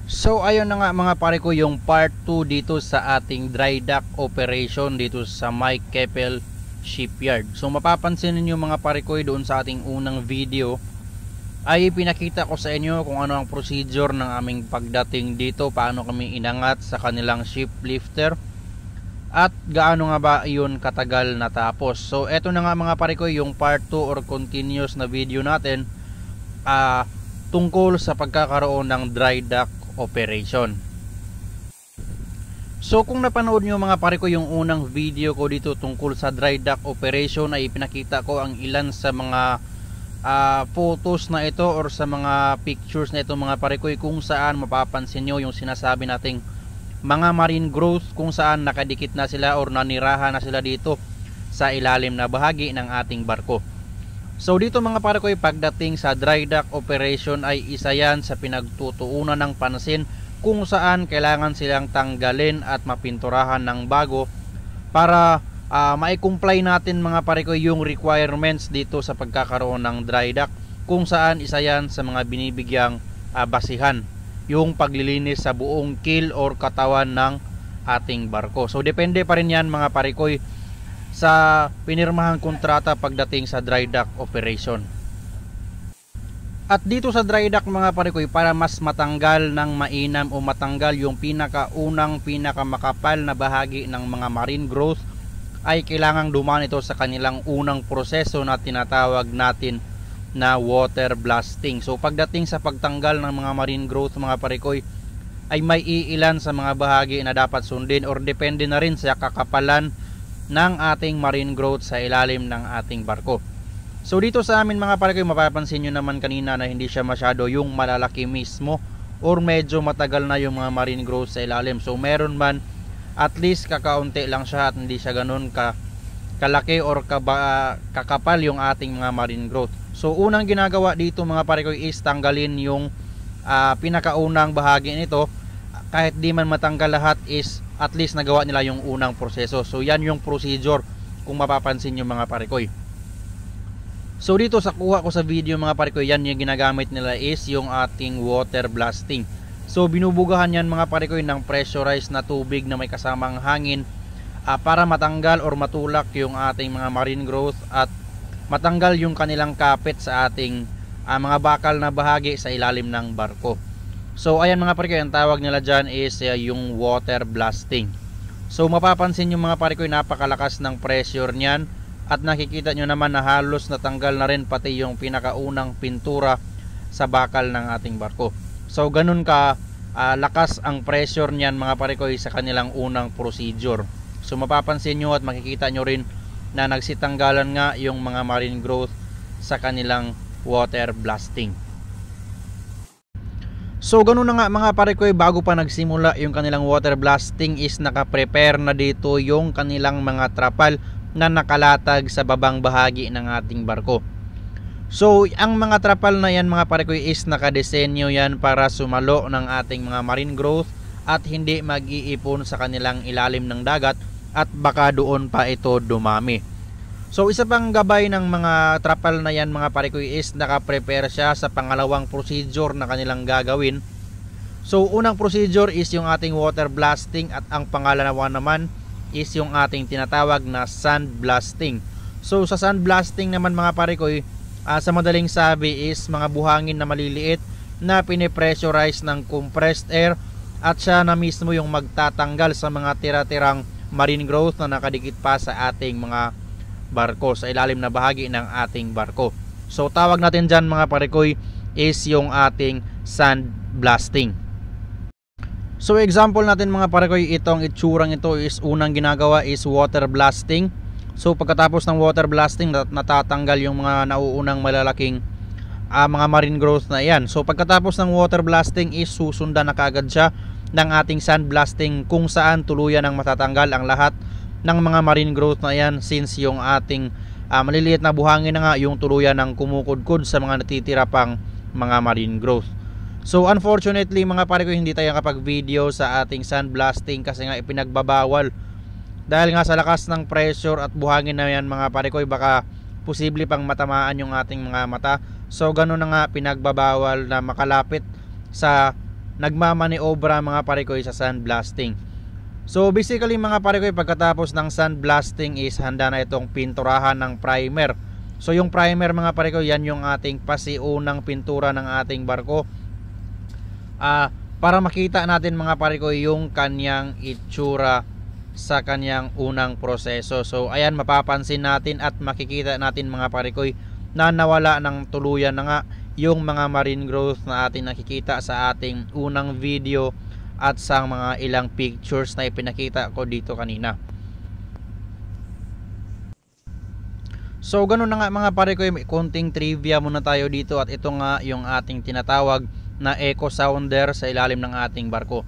So ayun na nga mga pare ko, yung part 2 dito sa ating dry dock operation dito sa Mike Keppel Shipyard. So mapapansin niyo mga pare ko, doon sa ating unang video ay pinakita ko sa inyo kung ano ang procedure ng aming pagdating dito, paano kami inangat sa kanilang ship lifter at gaano nga ba yun katagal natapos. So eto na nga mga pare ko, yung part 2 or continuous na video natin tungkol sa pagkakaroon ng dry dock operation. So kung napanood nyo mga pare ko yung unang video ko dito tungkol sa dry dock operation, ay pinakita ko ang ilan sa mga photos na ito or sa mga pictures na ito mga pare ko, kung saan mapapansin nyo yung sinasabi nating mga marine growth, kung saan nakadikit na sila or nanirahan na sila dito sa ilalim na bahagi ng ating barko. So dito mga pare ko, pagdating sa dry dock operation ay isa yan sa pinagtutuunan ng pansin, kung saan kailangan silang tanggalin at mapinturahan ng bago para ma-comply natin mga pare ko yung requirements dito sa pagkakaroon ng dry dock, kung saan isa yan sa mga binibigyang basihan yung paglilinis sa buong keel or katawan ng ating barko. So depende pa rin yan mga pare ko sa pinirmahang kontrata pagdating sa dry dock operation. At dito sa dry dock mga pare ko, para mas matanggal ng mainam o matanggal yung pinakaunang pinakamakapal na bahagi ng mga marine growth, ay kailangang dumaan ito sa kanilang unang proseso na tinatawag natin na water blasting. So pagdating sa pagtanggal ng mga marine growth mga pare ko, ay may iilan sa mga bahagi na dapat sundin or depende na rin sa kakapalan ng ating marine growth sa ilalim ng ating barko. So dito sa amin mga pare ko, mapapansin nyo naman kanina na hindi siya masyado yung malalaki mismo or medyo matagal na yung mga marine growth sa ilalim. So meron man, at least kakaunti lang siya at hindi siya ganun kalaki or kakapal yung ating mga marine growth. So unang ginagawa dito mga pare ko is tanggalin yung pinakaunang bahagi nito. Kahit di man matanggal lahat, is at least nagawa nila yung unang proseso. So yan yung procedure kung mapapansin nyo mga pare ko. So dito sa kuha ko sa video mga pare ko, yan yung ginagamit nila is yung ating water blasting. So binubugahan yan mga pare ko ng pressurized na tubig na may kasamang hangin para matanggal or matulak yung ating mga marine growth at matanggal yung kanilang kapit sa ating mga bakal na bahagi sa ilalim ng barko. So ayan mga pare ko, ang tawag nila dyan is yung water blasting. So mapapansin yung mga pare ko, napakalakas ng pressure nyan at nakikita nyo naman na halos natanggal na rin pati yung pinakaunang pintura sa bakal ng ating barko. So ganun ka lakas ang pressure nyan mga pare ko sa kanilang unang procedure. So mapapansin nyo at makikita nyo rin na nagsitanggalan nga yung mga marine growth sa kanilang water blasting. So ganun na nga mga pare ko, bago pa nagsimula yung kanilang water blasting is nakaprepare na dito yung kanilang mga trapal na nakalatag sa babang bahagi ng ating barko. So ang mga trapal na yan mga pare ko is nakadesenyo yan para sumalo ng ating mga marine growth at hindi mag-iipon sa kanilang ilalim ng dagat at baka doon pa ito dumami. So isa pang gabay ng mga trapal na yan mga pare ko is nakaprepare siya sa pangalawang procedure na kanilang gagawin. So unang procedure is yung ating water blasting at ang pangalawa naman is yung ating tinatawag na sand blasting. So sa sand blasting naman mga pare ko, sa madaling sabi is mga buhangin na maliliit na pinipressurize ng compressed air at siya na mismo yung magtatanggal sa mga tira-tirang marine growth na nakadikit pa sa ating mga barko, sa ilalim na bahagi ng ating barko. So tawag natin dyan mga pare ko is yung ating sand blasting. So example natin mga pare ko, itong itsurang ito is unang ginagawa is water blasting. So pagkatapos ng water blasting, natatanggal yung mga nauunang malalaking mga marine growth na yan. So pagkatapos ng water blasting is susundan na kagad siya ng ating sand blasting, kung saan tuluyan ang matatanggal ang lahat ng mga marine growth na yan, since yung ating maliliit na buhangin na nga yung tuluyan ng kumukudkod sa mga natitira pang mga marine growth. So unfortunately mga pare ko, hindi tayo kapag video sa ating sand blasting kasi nga ipinagbabawal dahil nga sa lakas ng pressure at buhangin na yan mga pare ko, baka posible pang matamaan yung ating mga mata. So ganun na nga, pinagbabawal na makalapit sa nagmamaniobra mga parikoy sa sandblasting. So basically mga parikoy, pagkatapos ng sandblasting is handa na itong pinturahan ng primer. So yung primer mga parikoy, yan yung ating pasiunang pintura ng ating barko. Para makita natin mga parikoy yung kanyang itsura sa kanyang unang proseso. So ayan, mapapansin natin at makikita natin mga parikoy na nawala ng tuluyan na nga yung mga marine growth na ating nakikita sa ating unang video at sa mga ilang pictures na ipinakita ko dito kanina. So ganun na nga mga parikoy, may konting trivia muna tayo dito, at ito nga yung ating tinatawag na echo sounder sa ilalim ng ating barko.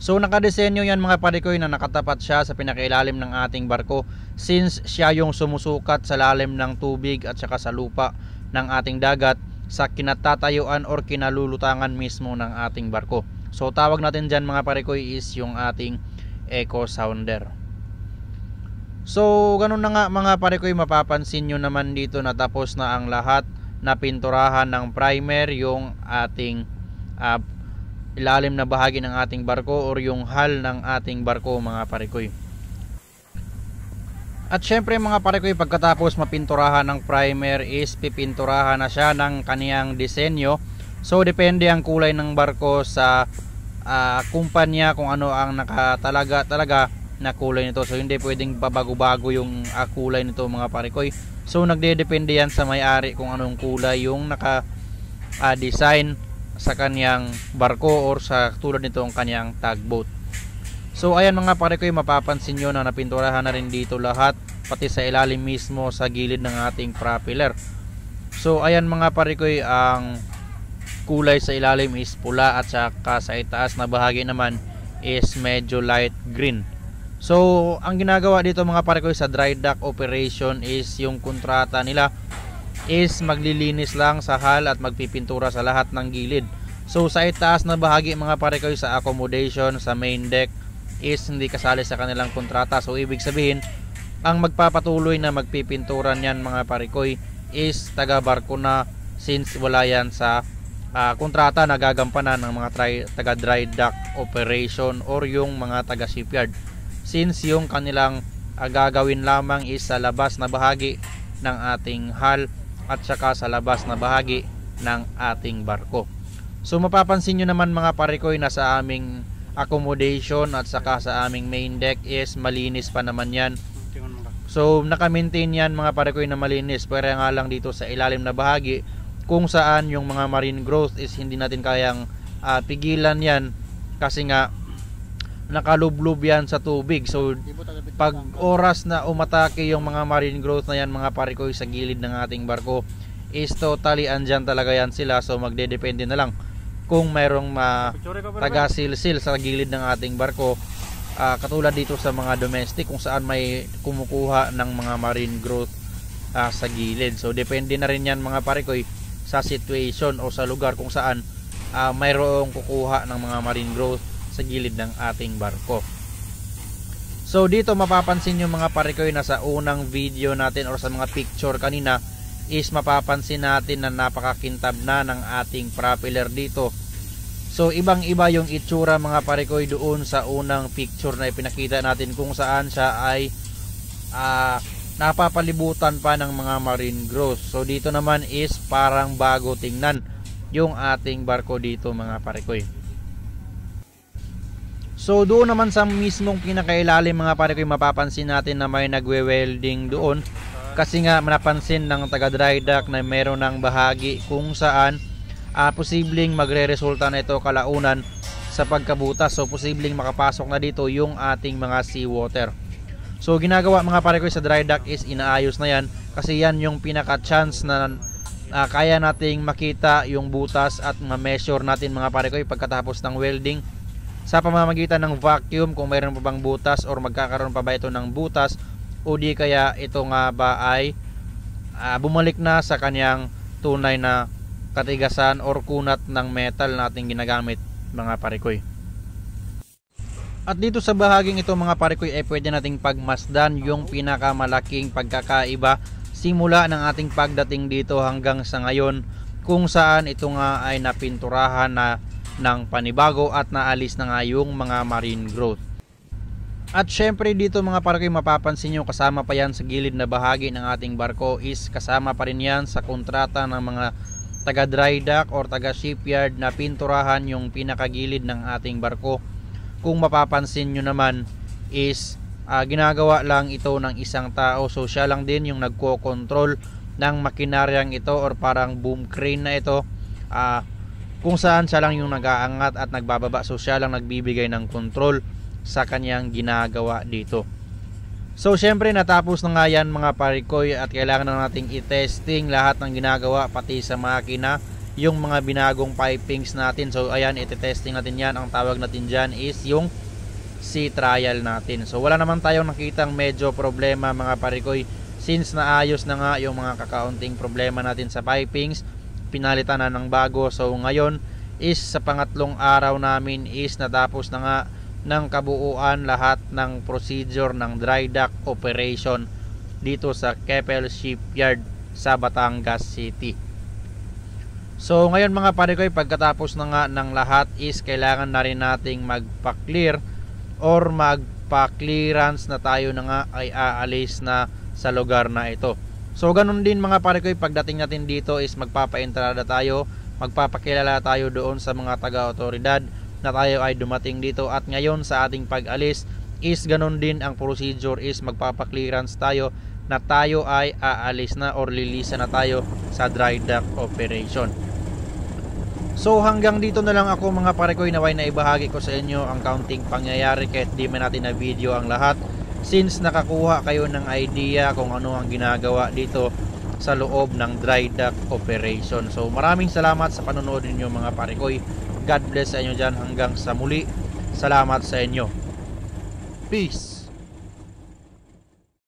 So nakadesenyo yan mga parikoy na nakatapat siya sa pinakailalim ng ating barko, since siya yung sumusukat sa lalim ng tubig at saka sa lupa ng ating dagat sa kinatatayuan or kinalulutangan mismo ng ating barko. So tawag natin dyan mga parikoy is yung ating echo sounder. So ganun na nga mga parikoy, mapapansin nyo naman dito na tapos na ang lahat na pinturahan ng primer yung ating ilalim na bahagi ng ating barko or yung hull ng ating barko mga parikoy. At syempre mga parikoy, pagkatapos mapinturahan ng primer is pipinturahan na siya ng kaniyang disenyo. So depende ang kulay ng barko sa kumpanya kung ano ang nakatalaga na kulay nito. So hindi pwedeng pabago-bago yung kulay nito mga parikoy. So nagdedepende yan sa may-ari kung anong kulay yung naka-design sa kaniyang barko or sa tulad nito ang kaniyang tugboat. So ayan mga parikoy, mapapansin nyo na napinturahan na rin dito lahat, pati sa ilalim mismo sa gilid ng ating propeller. So ayan mga parikoy, ang kulay sa ilalim is pula at saka sa itaas na bahagi naman is medyo light green. So ang ginagawa dito mga parikoy sa dry dock operation is yung kontrata nila is maglilinis lang sa hull at magpipintura sa lahat ng gilid. So sa itaas na bahagi mga parikoy, sa accommodation, sa main deck is hindi kasali sa kanilang kontrata. So ibig sabihin, ang magpapatuloy na magpipintura niyan mga parikoy is taga barko na, since wala yan sa kontrata na gagampanan ng mga taga dry dock operation or yung mga taga shipyard, since yung kanilang gagawin lamang is sa labas na bahagi ng ating hull at saka sa labas na bahagi ng ating barko. So mapapansin nyo naman mga parikoy na sa aming accommodation at saka sa aming main deck is malinis pa naman yan. So naka-maintain yan mga parikoy na malinis, pero nga lang dito sa ilalim na bahagi kung saan yung mga marine growth is hindi natin kayang pigilan yan, kasi nga nakalublob yan sa tubig. So pag oras na umatake yung mga marine growth na yan mga parikoy sa gilid ng ating barko is totally andyan talaga yan sila. So magdedepende na lang kung mayroong taga-silsil sa gilid ng ating barko, katulad dito sa mga domestic kung saan may kumukuha ng mga marine growth sa gilid. So depende na rin yan mga parikoy sa situation o sa lugar kung saan mayroong kukuha ng mga marine growth sa gilid ng ating barko. So dito mapapansin nyo mga parikoy na sa unang video natin or sa mga picture kanina is mapapansin natin na napakakintab na ng ating propeller dito. So ibang iba yung itsura mga parikoy doon sa unang picture na ipinakita natin kung saan siya ay napapalibutan pa ng mga marine growth. So dito naman is parang bago tingnan yung ating barko dito mga parikoy. So doon naman sa mismong pinakailalim mga parikoy, mapapansin natin na may nagwe-welding doon, kasi nga napansin ng taga dry dock na meron ng bahagi kung saan posibleng magre-resulta na ito kalaunan sa pagkabutas. So posibleng makapasok na dito yung ating mga seawater. So ginagawa mga parikoy sa dry dock is inaayos na yan, kasi yan yung pinaka-chance na kaya nating makita yung butas at ma-measure natin mga parikoy pagkatapos ng welding sa pamamagitan ng vacuum kung mayroon pa bang butas or magkakaroon pa ba ito ng butas, o di kaya ito nga ba ay bumalik na sa kanyang tunay na katigasan or kunat ng metal nating ginagamit mga parikoy. At dito sa bahaging ito mga parikoy ay pwede nating pagmasdan yung pinakamalaking pagkakaiba simula ng ating pagdating dito hanggang sa ngayon, kung saan ito nga ay napinturahan na ng panibago at naalis na nga yung mga marine growth. At syempre dito mga parikoy, mapapansin nyo kasama pa yan sa gilid na bahagi ng ating barko is kasama pa rin yan sa kontrata ng mga taga dry dock or taga shipyard na pinturahan yung pinakagilid ng ating barko. Kung mapapansin nyo naman is ginagawa lang ito ng isang tao, so siya lang din yung nagko-control ng makinaryang ito or parang boom crane na ito, kung saan siya lang yung nag-aangat at nagbababa, so siya lang nagbibigay ng control sa kanyang ginagawa dito. So syempre natapos na nga yan mga parikoy at kailangan na nating i-testing lahat ng ginagawa pati sa makina yung mga binagong pipings natin. So ayan, iti-testing natin yan. Ang tawag natin dyan is yung sea trial natin. So wala naman tayong nakitang medyo problema mga parikoy, since naayos na nga yung mga kakaunting problema natin sa pipings, pinalitan na ng bago. So ngayon is sa pangatlong araw namin is natapos na nga ng kabuuan lahat ng procedure ng dry dock operation dito sa Keppel Shipyard sa Batangas City. So ngayon mga parikoy, pagkatapos na nga ng lahat is kailangan na rin nating magpa-clear or magpa-clearance na tayo na nga ay aalis na sa lugar na ito. So ganun din mga parikoy, pagdating natin dito is magpapa-entrada tayo, magpapakilala tayo doon sa mga taga-otoridad na tayo ay dumating dito. At ngayon sa ating pag-alis is ganun din ang procedure, is magpapa-clearance tayo na tayo ay aalis na or lilisan na tayo sa dry dock operation. So hanggang dito na lang ako mga parikoy, naway na ibahagi ko sa inyo ang kaunting pangyayari kahit di man natin na video ang lahat, since nakakuha kayo ng idea kung ano ang ginagawa dito sa loob ng dry dock operation. So maraming salamat sa panonood ninyo mga parikoy. God bless sa inyo dyan hanggang sa muli. Salamat sa inyo. Peace.